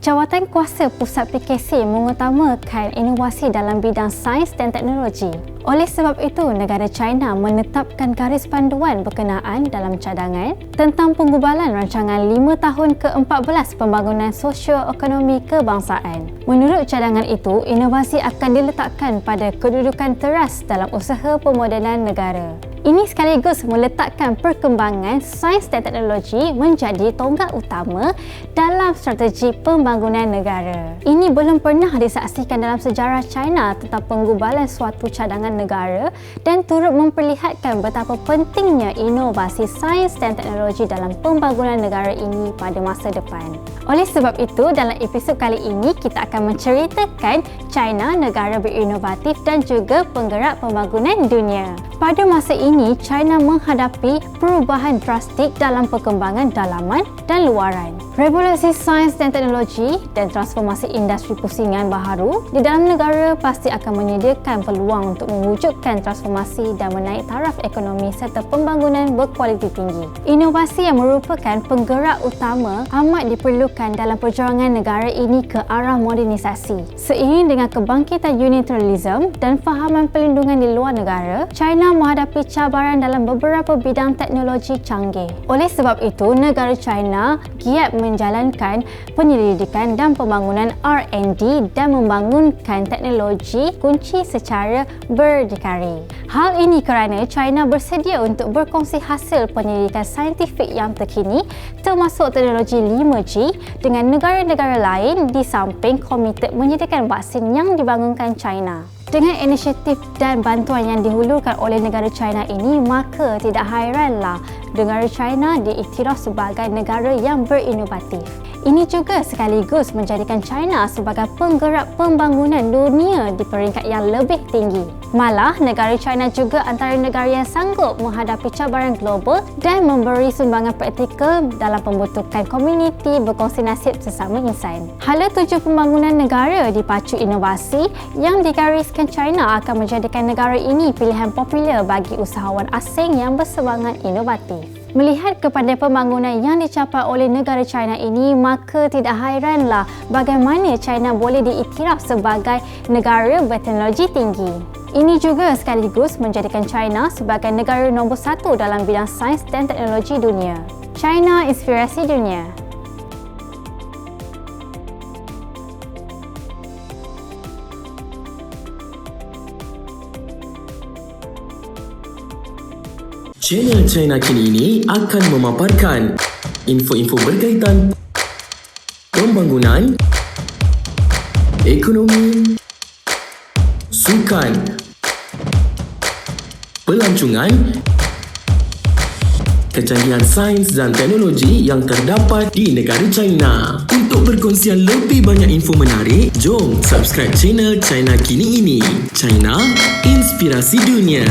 Jawatankuasa Pusat PKC mengutamakan inovasi dalam bidang sains dan teknologi. Oleh sebab itu, negara China menetapkan garis panduan berkenaan dalam cadangan tentang penggubalan rancangan 5 tahun ke-14 pembangunan sosio-ekonomi kebangsaan. Menurut cadangan itu, inovasi akan diletakkan pada kedudukan teras dalam usaha pemodenan negara. Ini sekaligus meletakkan perkembangan sains dan teknologi menjadi tonggak utama dalam strategi pembangunan negara. Ini belum pernah disaksikan dalam sejarah China tentang penggubalan suatu cadangan negara dan turut memperlihatkan betapa pentingnya inovasi sains dan teknologi dalam pembangunan negara ini pada masa depan. Oleh sebab itu, dalam episod kali ini kita akan menceritakan China, negara berinovatif dan juga penggerak pembangunan dunia. Pada masa ini, China menghadapi perubahan drastik dalam perkembangan dalaman dan luaran. Revolusi sains dan teknologi dan transformasi industri pusingan baharu di dalam negara pasti akan menyediakan peluang untuk mewujudkan transformasi dan menaik taraf ekonomi serta pembangunan berkualiti tinggi. Inovasi yang merupakan penggerak utama amat diperlukan dalam perjuangan negara ini ke arah modernisasi. Seiring dengan kebangkitan unilateralism dan fahaman pelindungan di luar negara, China menghadapi cabaran dalam beberapa bidang teknologi canggih. Oleh sebab itu, negara China giat menjalankan penyelidikan dan pembangunan R&D dan membangunkan teknologi kunci secara berdikari. Hal ini kerana China bersedia untuk berkongsi hasil penyelidikan saintifik yang terkini termasuk teknologi 5G dengan negara-negara lain di samping komited menyediakan vaksin yang dibangunkan China. Dengan inisiatif dan bantuan yang dihulurkan oleh negara China ini, maka tidak hairanlah negara China diiktiraf sebagai negara yang berinovatif. Ini juga sekaligus menjadikan China sebagai penggerak pembangunan dunia di peringkat yang lebih tinggi. Malah, negara China juga antara negara yang sanggup menghadapi cabaran global dan memberi sumbangan praktikal dalam pembentukan komuniti berkongsi nasib sesama insan. Hala tuju pembangunan negara dipacu inovasi yang digariskan China akan menjadikan negara ini pilihan popular bagi usahawan asing yang bersemangat inovatif. Melihat kepada pembangunan yang dicapai oleh negara China ini, maka tidak hairanlah bagaimana China boleh diiktiraf sebagai negara berteknologi tinggi. Ini juga sekaligus menjadikan China sebagai negara nombor 1 dalam bidang sains dan teknologi dunia. China Inspirasi Dunia. Channel China Kini ini akan memaparkan info-info berkaitan pembangunan, ekonomi, sukan, pelancongan, kecanggihan sains dan teknologi yang terdapat di negara China. Untuk perkongsian lebih banyak info menarik, jom subscribe channel China Kini ini. China Inspirasi Dunia.